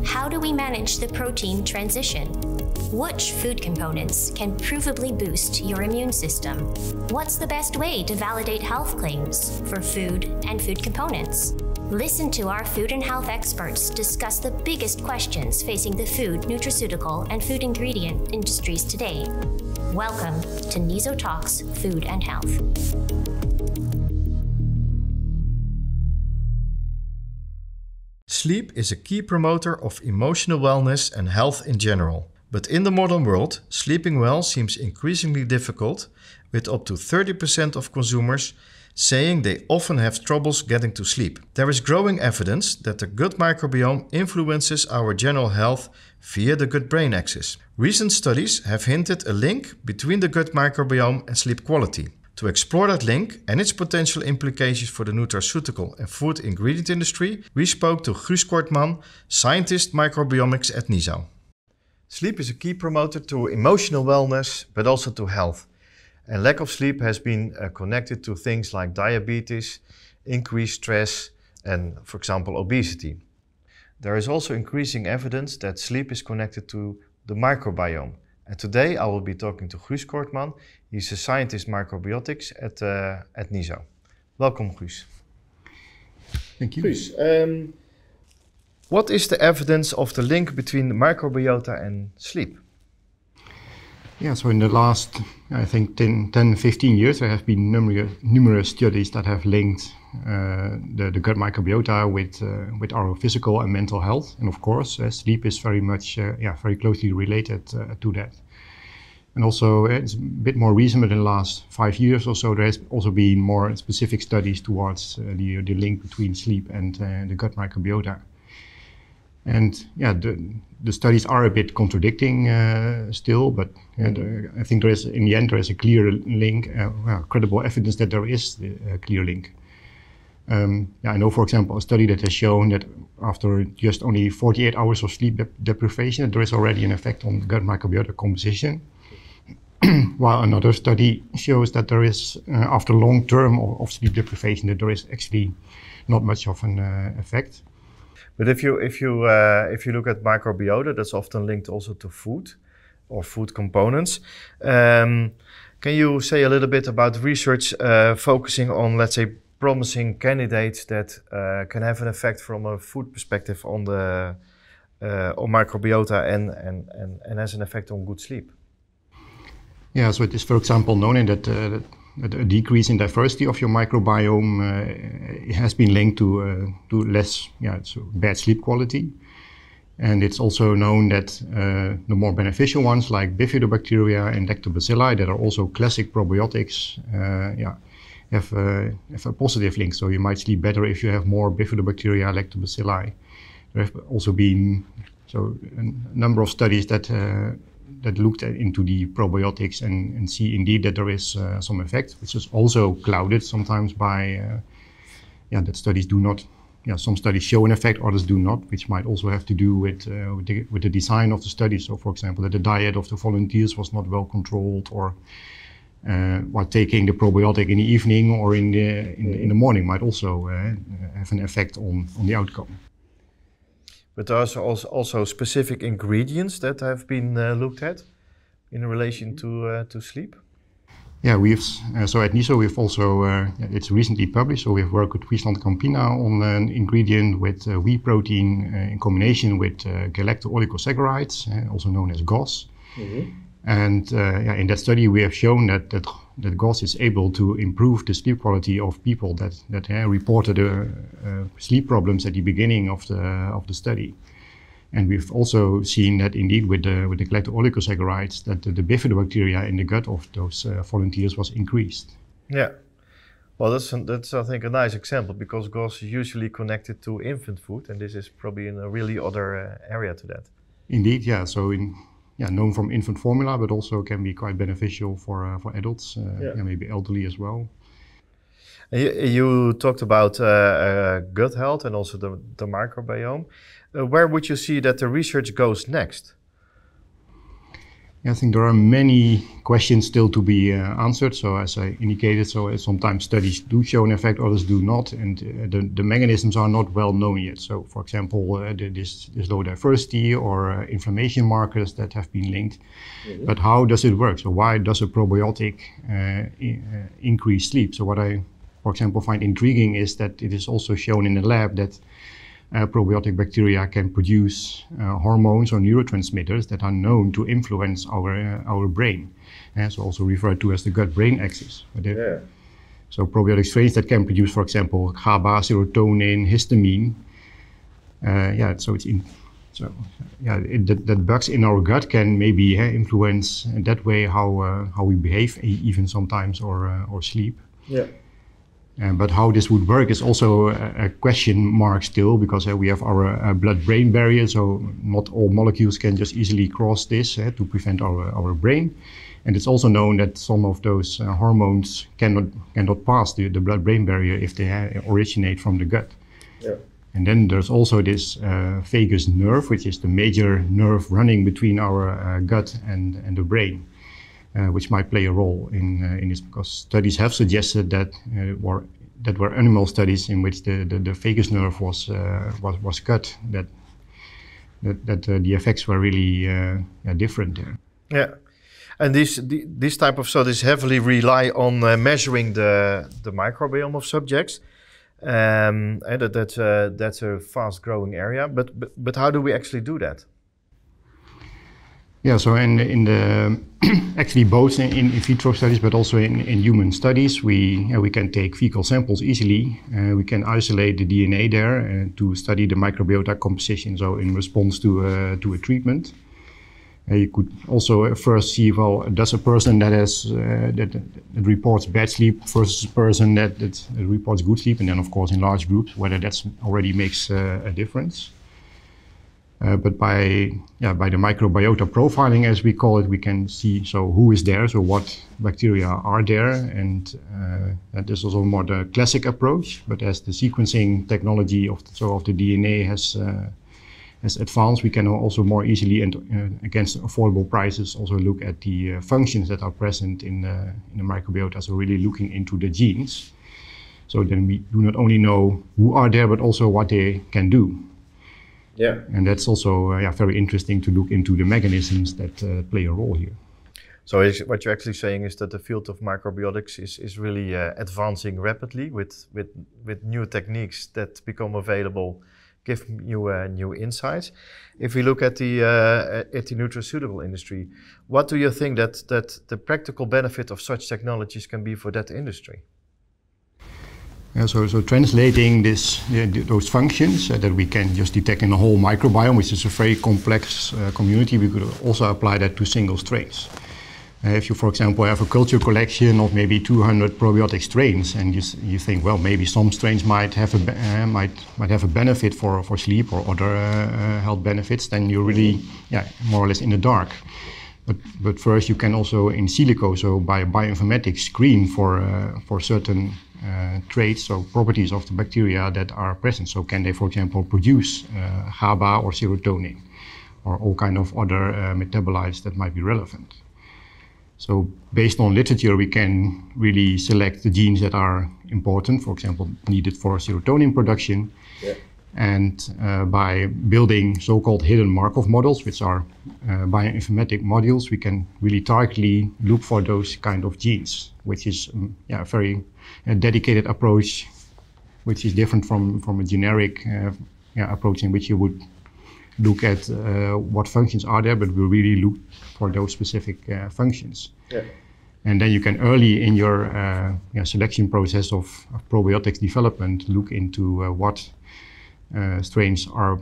How do we manage the protein transition? Which food components can provably boost your immune system? What's the best way to validate health claims for food and food components? Listen to our food and health experts discuss the biggest questions facing the food, nutraceutical, and food ingredient industries today. Welcome to NIZO Talks Food and Health. Sleep is a key promoter of emotional wellness and health in general. But in the modern world, sleeping well seems increasingly difficult, with up to 30% of consumers saying they often have troubles getting to sleep. There is growing evidence that the gut microbiome influences our general health via the gut-brain axis. Recent studies have hinted a link between the gut microbiome and sleep quality. To explore that link and its potential implications for the nutraceutical and food ingredient industry, we spoke to Guus Kortman, scientist microbiomics at NIZO. Sleep is a key promoter to emotional wellness, but also to health. And lack of sleep has been connected to things like diabetes, increased stress, and, for example, obesity. There is also increasing evidence that sleep is connected to the microbiome. And today I will be talking to Guus Kortman. He's a scientist microbiotics at NIZO. Welcome, Guus. Thank you. Guus, what is the evidence of the link between the microbiota and sleep? Yeah, so in the last, I think, 10, 15 years, there have been numerous studies that have linked the gut microbiota with our physical and mental health. And of course, sleep is very much, very closely related to that. And also, it's a bit more recent, but in the last 5 years or so, there has also been more specific studies towards the link between sleep and the gut microbiota. And yeah, the studies are a bit contradicting still, but I think in the end there is a clear link, credible evidence that there is a clear link. I know, for example, a study that has shown that after just only 48 hours of sleep deprivation, there is already an effect on gut microbiota composition. While another study shows that there is, after long term of sleep deprivation, that there is actually not much of an effect. But if you look at microbiota, that's often linked also to food or food components. Can you say a little bit about research focusing on, let's say, promising candidates that can have an effect from a food perspective on the on microbiota and has an effect on good sleep? Yeah, so it is, for example, known that a decrease in diversity of your microbiome has been linked to less bad sleep quality. And it's also known that the more beneficial ones like bifidobacteria and lactobacilli that are also classic probiotics have a positive link. So you might sleep better if you have more bifidobacteria, lactobacilli. There have also been a number of studies that looked into the probiotics and see indeed that there is some effect, which is also clouded sometimes by that studies do not. Some studies show an effect, others do not, which might also have to do with the design of the study. So, for example, that the diet of the volunteers was not well controlled, or while taking the probiotic in the evening or in the morning might also have an effect on the outcome. But there are also specific ingredients that have been looked at in relation to sleep? Yeah, so at NIZO we've also, it's recently published, so we've worked with Friesland Campina on an ingredient with whey protein in combination with galacto-oligosaccharides, also known as GOS. Mm-hmm. And in that study we have shown that GOS is able to improve the sleep quality of people that reported sleep problems at the beginning of the study. And we've also seen that indeed with the galacto-oligosaccharides that the bifidobacteria in the gut of those volunteers was increased. Yeah, well that's I think a nice example, because GOS is usually connected to infant food, and this is probably in a really other area to that. Indeed, yeah. So known from infant formula, but also can be quite beneficial for adults, maybe elderly as well. You talked about gut health and also the microbiome. Where would you see that the research goes next? I think there are many questions still to be answered. So as I indicated, sometimes studies do show an effect, others do not, and the mechanisms are not well known yet. So for example, this low diversity or inflammation markers that have been linked. Mm-hmm. But how does it work? So why does a probiotic increase sleep? So what I, for example, find intriguing is that it is also shown in the lab that probiotic bacteria can produce hormones or neurotransmitters that are known to influence our brain, so also referred to as the gut-brain axis. So probiotic strains that can produce, for example, GABA, serotonin, histamine. That bugs in our gut can maybe influence in that way how we behave, even sometimes, or sleep. Yeah. But how this would work is also a question mark still, because we have our blood-brain barrier, so not all molecules can just easily cross this to prevent our brain. And it's also known that some of those hormones cannot pass the blood-brain barrier if they originate from the gut. Yeah. And then there's also this vagus nerve, which is the major nerve running between our gut and the brain. Which might play a role in this, because studies have suggested that were animal studies in which the vagus nerve was cut, that the effects were really different there. Yeah, and these type of studies heavily rely on measuring the microbiome of subjects, and that's a fast-growing area. But how do we actually do that? Yeah, so in the actually both in vitro studies, but also in human studies, we can take fecal samples easily. We can isolate the DNA there to study the microbiota composition. So in response to a treatment, you could also first see, well, does a person that has that reports bad sleep versus a person that reports good sleep, and then of course in large groups whether that's already makes a difference. But by the microbiota profiling, as we call it, we can see who is there, so what bacteria are there, and this is also more the classic approach. But as the sequencing technology of the DNA has advanced, we can also more easily and against affordable prices also look at the functions that are present in the microbiota. So really looking into the genes. So then we do not only know who are there, but also what they can do. Yeah, and that's also very interesting to look into the mechanisms that play a role here. So what you're actually saying is that the field of microbiotics is really advancing rapidly with new techniques that become available, give you new insights. If we look at the nutraceutical industry, what do you think that the practical benefit of such technologies can be for that industry? So translating those functions that we can just detect in the whole microbiome, which is a very complex community, we could also apply that to single strains. If you, for example, have a culture collection of maybe 200 probiotic strains, and you think, well, maybe some strains might have a benefit for sleep or other health benefits, then you're really more or less in the dark. But first, you can also in silico, so by bioinformatics, screen for certain traits, so properties of the bacteria that are present. So can they, for example, produce GABA or serotonin, or all kind of other metabolites that might be relevant. So based on literature, we can really select the genes that are important, for example, needed for serotonin production. Yeah. And by building so-called hidden Markov models, which are bioinformatic modules, we can really targetedly look for those kind of genes, which is a very dedicated approach, which is different from a generic approach in which you would look at what functions are there, but we really look for those specific functions. Yeah. And then you can early in your selection process of probiotics development look into what strains are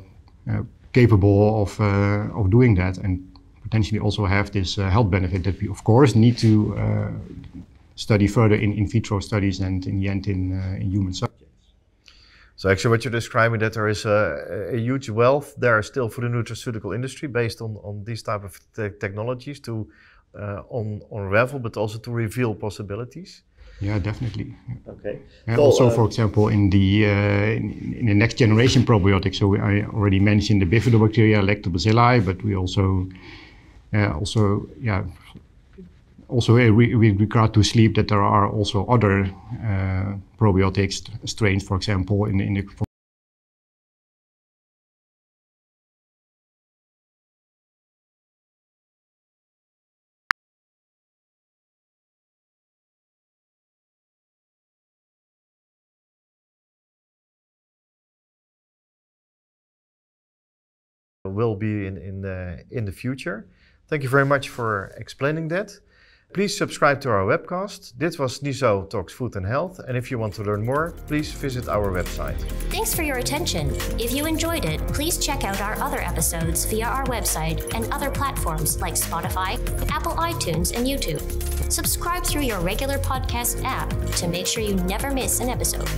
capable of doing that, and potentially also have this health benefit that we of course need to study further in vitro studies and in the end in human subjects. So actually what you're describing, that there is a huge wealth there still for the nutraceutical industry based on these type of technologies to unravel, but also to reveal possibilities. Yeah, definitely. Okay. And so, also, for example, in the next generation probiotics, so I already mentioned the bifidobacteria, lactobacilli, but we also Also, with regard to sleep, that there are also other probiotic strains, for example, in the will be in the future. Thank you very much for explaining that. Please subscribe to our webcast. Dit was NIZO Talks Food and Health, and if you want to learn more, please visit our website. Thanks for your attention. If you enjoyed it, please check out our other episodes via our website and other platforms like Spotify, Apple iTunes, and YouTube. Subscribe through your regular podcast app to make sure you never miss an episode.